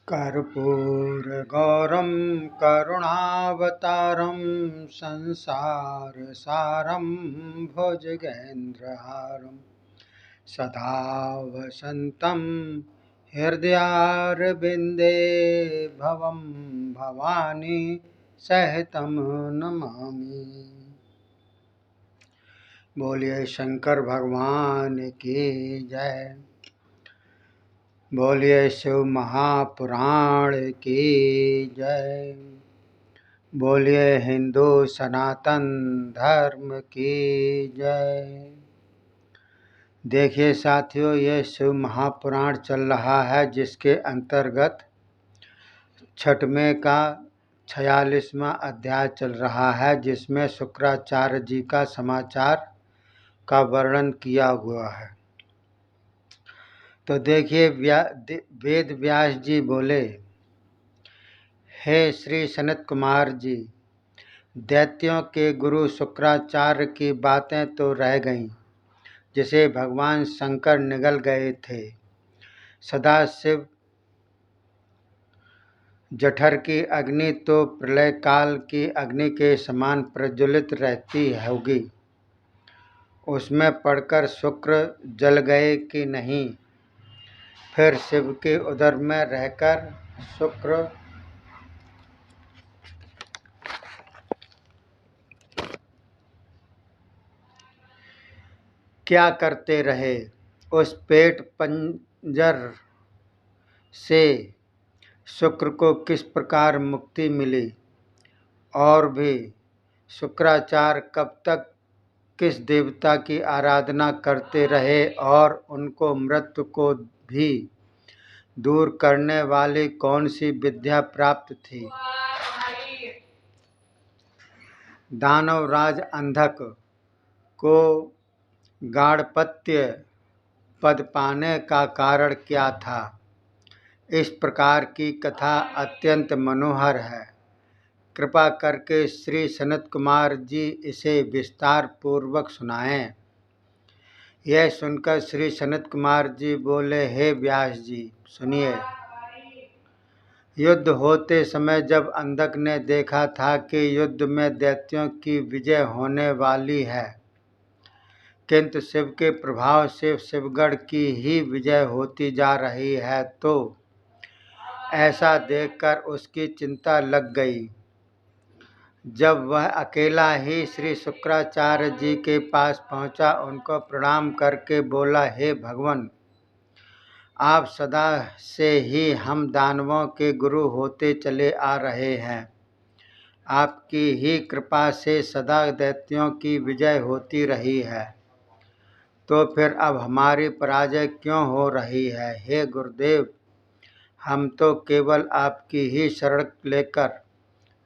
कर्पूरगौरं करुणावतारं संसारसारं भुजगेन्द्रहारं सदा वसन्तं हृदयारविन्दे भवं भवानी सहितं नमामि। बोलिए शंकर भगवान की जय। बोलिए शिव महापुराण की जय। बोलिए हिंदू सनातन धर्म की जय। देखिए साथियों, ये शिव महापुराण चल रहा है, जिसके अंतर्गत छठवें का 46वां अध्याय चल रहा है, जिसमें शुक्राचार्य जी का समाचार का वर्णन किया हुआ है। तो देखिए, वेद व्यास जी बोले, हे श्री सनत कुमार जी, दैत्यों के गुरु शुक्राचार्य की बातें तो रह गईं, जिसे भगवान शंकर निगल गए थे। सदाशिव जठर की अग्नि तो प्रलय काल की अग्नि के समान प्रज्वलित रहती होगी। उसमें पड़कर शुक्र जल गए कि नहीं? फिर शिव के उदर में रहकर शुक्र क्या करते रहे? उस पेट पंजर से शुक्र को किस प्रकार मुक्ति मिली? और भी शुक्राचार्य कब तक किस देवता की आराधना करते रहे और उनको मृत्यु को भी दूर करने वाली कौन सी विद्या प्राप्त थी? दानवराज अंधक को गाणपत्य पद पाने का कारण क्या था? इस प्रकार की कथा अत्यंत मनोहर है। कृपा करके श्री सनत कुमार जी इसे विस्तार पूर्वक सुनाएं। यह सुनकर श्री सनत कुमार जी बोले, हे व्यास जी, सुनिए। युद्ध होते समय जब अंधक ने देखा था कि युद्ध में दैत्यों की विजय होने वाली है, किंतु शिव के प्रभाव से शिवगढ़ की ही विजय होती जा रही है, तो ऐसा देखकर उसकी चिंता लग गई। जब वह अकेला ही श्री शुक्राचार्य जी के पास पहुंचा, उनको प्रणाम करके बोला, हे भगवान, आप सदा से ही हम दानवों के गुरु होते चले आ रहे हैं। आपकी ही कृपा से सदा दैत्यों की विजय होती रही है, तो फिर अब हमारी पराजय क्यों हो रही है? हे गुरुदेव, हम तो केवल आपकी ही शरण लेकर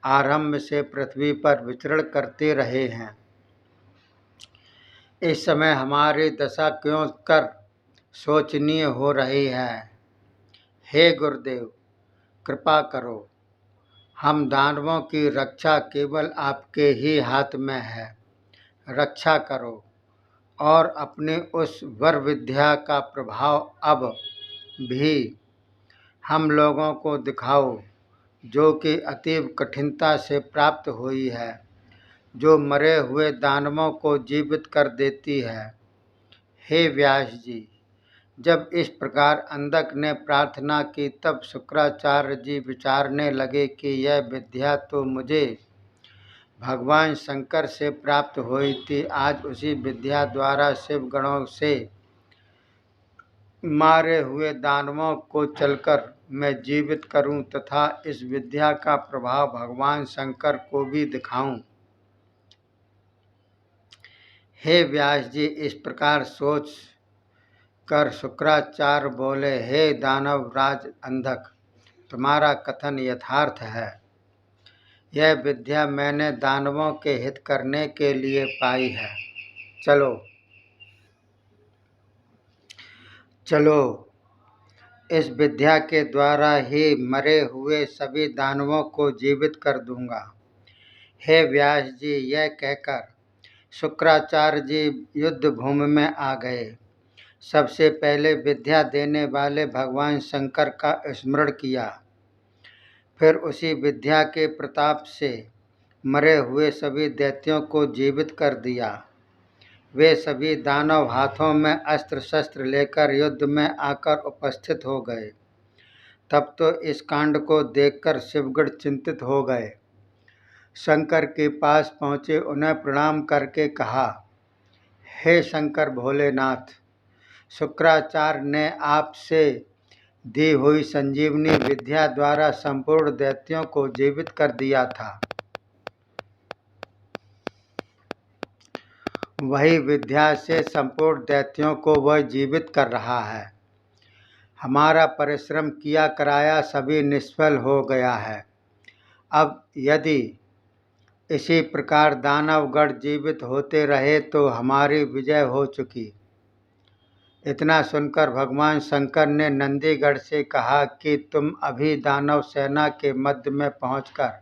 आरंभ से पृथ्वी पर विचरण करते रहे हैं। इस समय हमारी दशा क्यों कर शोचनीय हो रही है? हे गुरुदेव, कृपा करो। हम दानवों की रक्षा केवल आपके ही हाथ में है। रक्षा करो और अपने उस वर विद्या का प्रभाव अब भी हम लोगों को दिखाओ, जो कि अतीव कठिनता से प्राप्त हुई है, जो मरे हुए दानवों को जीवित कर देती है। हे व्यास जी, जब इस प्रकार अंधक ने प्रार्थना की, तब शुक्राचार्य जी विचारने लगे कि यह विद्या तो मुझे भगवान शंकर से प्राप्त हुई थी। आज उसी विद्या द्वारा शिवगणों से मारे हुए दानवों को चलकर मैं जीवित करूं तथा इस विद्या का प्रभाव भगवान शंकर को भी दिखाऊं। हे व्यास जी, इस प्रकार सोच कर शुक्राचार्य बोले, हे दानवराज अंधक, तुम्हारा कथन यथार्थ है। यह विद्या मैंने दानवों के हित करने के लिए पाई है। चलो इस विद्या के द्वारा ही मरे हुए सभी दानवों को जीवित कर दूंगा। हे व्यास जी, यह कहकर शुक्राचार्य जी युद्ध भूमि में आ गए। सबसे पहले विद्या देने वाले भगवान शंकर का स्मरण किया। फिर उसी विद्या के प्रताप से मरे हुए सभी दैत्यों को जीवित कर दिया। वे सभी दानव हाथों में अस्त्र शस्त्र लेकर युद्ध में आकर उपस्थित हो गए। तब तो इस कांड को देखकर शिवगढ़ चिंतित हो गए। शंकर के पास पहुँचे, उन्हें प्रणाम करके कहा, हे शंकर भोलेनाथ, शुक्राचार्य ने आपसे दी हुई संजीवनी विद्या द्वारा संपूर्ण दैत्यों को जीवित कर दिया था। वही विद्या से संपूर्ण दैत्यों को वह जीवित कर रहा है। हमारा परिश्रम किया कराया सभी निष्फल हो गया है। अब यदि इसी प्रकार दानवगढ़ जीवित होते रहे तो हमारी विजय हो चुकी। इतना सुनकर भगवान शंकर ने नंदीगढ़ से कहा कि तुम अभी दानव सेना के मध्य में पहुंचकर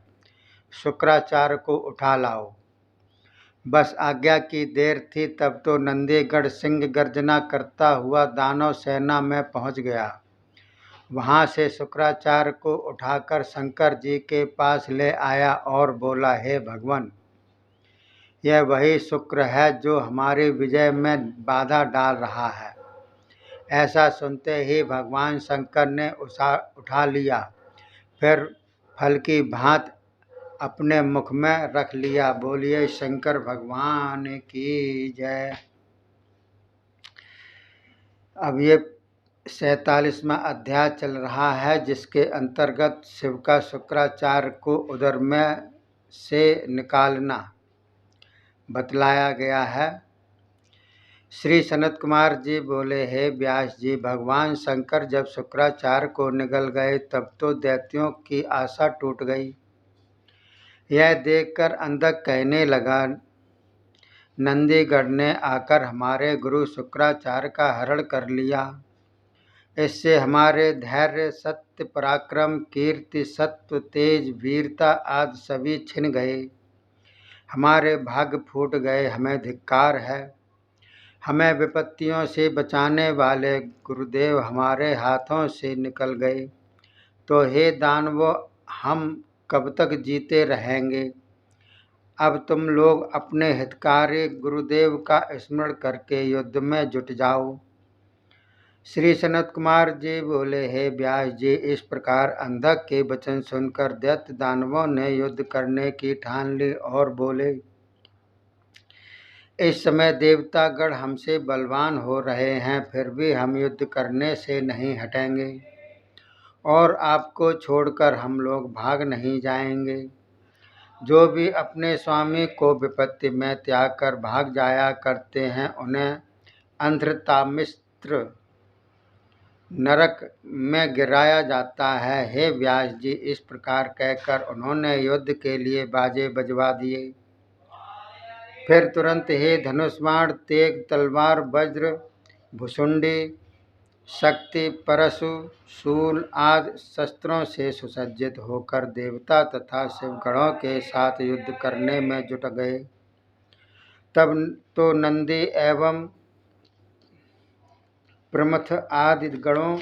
शुक्राचार्य को उठा लाओ। बस आज्ञा की देर थी, तब तो नंदीगढ़ सिंह गर्जना करता हुआ दानव सेना में पहुंच गया। वहां से शुक्राचार्य को उठाकर शंकर जी के पास ले आया और बोला, हे भगवान, यह वही शुक्र है जो हमारी विजय में बाधा डाल रहा है। ऐसा सुनते ही भगवान शंकर ने उठा लिया, फिर फल की भांति अपने मुख में रख लिया। बोलिए शंकर भगवान की जय। अब ये 47वां अध्याय चल रहा है, जिसके अंतर्गत शिव का शुक्राचार्य को उदर में से निकालना बतलाया गया है। श्री सनत कुमार जी बोले, हे व्यास जी, भगवान शंकर जब शुक्राचार्य को निगल गए तब तो दैत्यों की आशा टूट गई। यह देखकर अंधक कहने लगा, नंदीगढ़ ने आकर हमारे गुरु शुक्राचार्य का हरण कर लिया। इससे हमारे धैर्य, सत्य, पराक्रम, कीर्ति, सत्व, तेज, वीरता आदि सभी छिन गए। हमारे भाग्य फूट गए। हमें धिक्कार है। हमें विपत्तियों से बचाने वाले गुरुदेव हमारे हाथों से निकल गए। तो हे दानवों, हम कब तक जीते रहेंगे। अब तुम लोग अपने हितकारी गुरुदेव का स्मरण करके युद्ध में जुट जाओ। श्री सनत कुमार जी बोले, हे व्यास जी, इस प्रकार अंधक के वचन सुनकर दैत्य दानवों ने युद्ध करने की ठान ली और बोले, इस समय देवतागण हमसे बलवान हो रहे हैं, फिर भी हम युद्ध करने से नहीं हटेंगे और आपको छोड़कर हम लोग भाग नहीं जाएंगे। जो भी अपने स्वामी को विपत्ति में त्याग कर भाग जाया करते हैं, उन्हें अंधतामिस्त्र नरक में गिराया जाता है। हे व्यास जी, इस प्रकार कहकर उन्होंने युद्ध के लिए बाजे बजवा दिए। फिर तुरंत ही धनुष बाण, तेग, तलवार, वज्र, भुसुंडी, शक्ति, परशु, शूल आदि शस्त्रों से सुसज्जित होकर देवता तथा शिवगणों के साथ युद्ध करने में जुट गए। तब तो नंदी एवं प्रमथ आदि गणों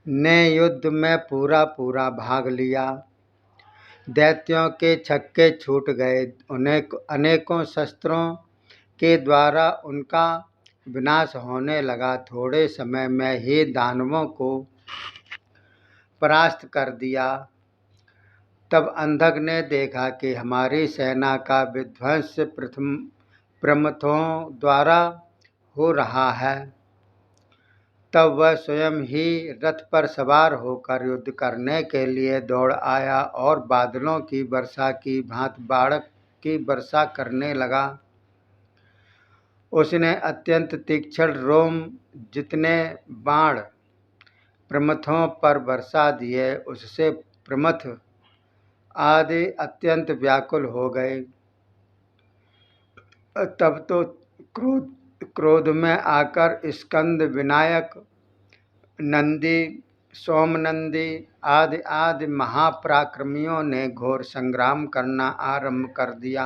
ने युद्ध में पूरा भाग लिया। दैत्यों के छक्के छूट गए। अनेकों शस्त्रों के द्वारा उनका विनाश होने लगा। थोड़े समय में ही दानवों को परास्त कर दिया। तब अंधक ने देखा कि हमारी सेना का विध्वंस प्रमथों द्वारा हो रहा है। तब वह स्वयं ही रथ पर सवार होकर युद्ध करने के लिए दौड़ आया और बादलों की वर्षा की भांति बाण की वर्षा करने लगा। उसने अत्यंत तीक्ष्ण रोम जितने बाण प्रमथों पर वर्षा दिए, उससे प्रमथ आदि अत्यंत व्याकुल हो गए। तब तो क्रोध में आकर स्कंद, विनायक, नंदी, सोमनंदी आदि महापराक्रमियों ने घोर संग्राम करना आरंभ कर दिया।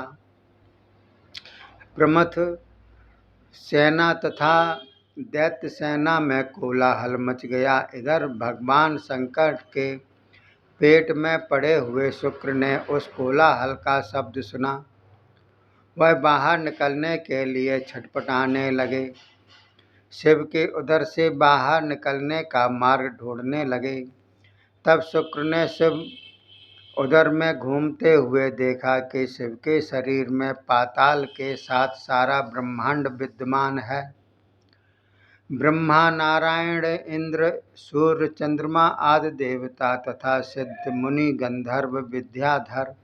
प्रमथ सेना तथा दैत्य सेना में कोलाहल मच गया। इधर भगवान शंकर के पेट में पड़े हुए शुक्र ने उस कोलाहल का शब्द सुना। वह बाहर निकलने के लिए छटपटाने लगे। शिव के उदर से बाहर निकलने का मार्ग ढूंढने लगे। तब शुक्र ने शिव उदर में घूमते हुए देखा कि शिव के शरीर में पाताल के साथ सारा ब्रह्मांड विद्यमान है। ब्रह्मा, नारायण, इंद्र, सूर्य, चंद्रमा आदि देवता तथा सिद्ध, मुनि, गंधर्व, विद्याधर,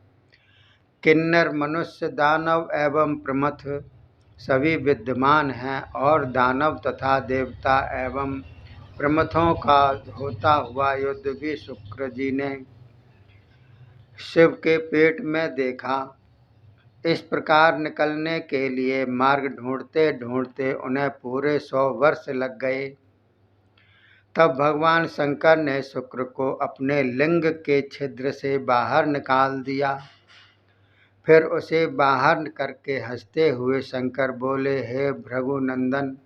किन्नर, मनुष्य, दानव एवं प्रमथ सभी विद्यमान हैं और दानव तथा देवता एवं प्रमथों का होता हुआ युद्ध भी शुक्र जी ने शिव के पेट में देखा। इस प्रकार निकलने के लिए मार्ग ढूंढते ढूंढते उन्हें पूरे 100 वर्ष लग गए। तब भगवान शंकर ने शुक्र को अपने लिंग के छिद्र से बाहर निकाल दिया। फिर उसे बाहर करके हंसते हुए शंकर बोले, हे भृगुनंदन,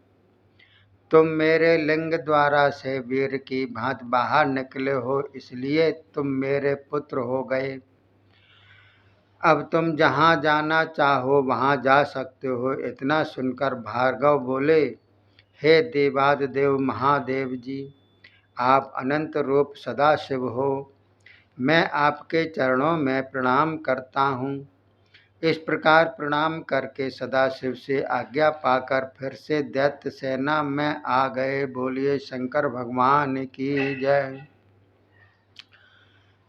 तुम मेरे लिंग द्वारा से वीर की भांति बाहर निकले हो, इसलिए तुम मेरे पुत्र हो गए। अब तुम जहाँ जाना चाहो वहाँ जा सकते हो। इतना सुनकर भार्गव बोले, हे देवादिदेव महादेव जी, आप अनंत रूप सदाशिव हो। मैं आपके चरणों में प्रणाम करता हूँ। इस प्रकार प्रणाम करके सदाशिव से आज्ञा पाकर फिर से दैत्य सेना में आ गए। बोलिए शंकर भगवान की जय।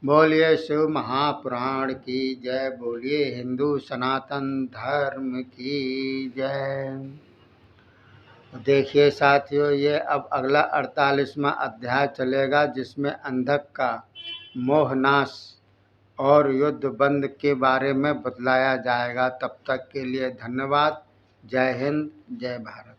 बोलिए शिव महापुराण की जय। बोलिए हिंदू सनातन धर्म की जय। देखिए साथियों, ये अब अगला 48वां अध्याय चलेगा, जिसमें अंधक का मोहनाश और युद्ध बंद के बारे में बतलाया जाएगा। तब तक के लिए धन्यवाद। जय हिंद, जय भारत।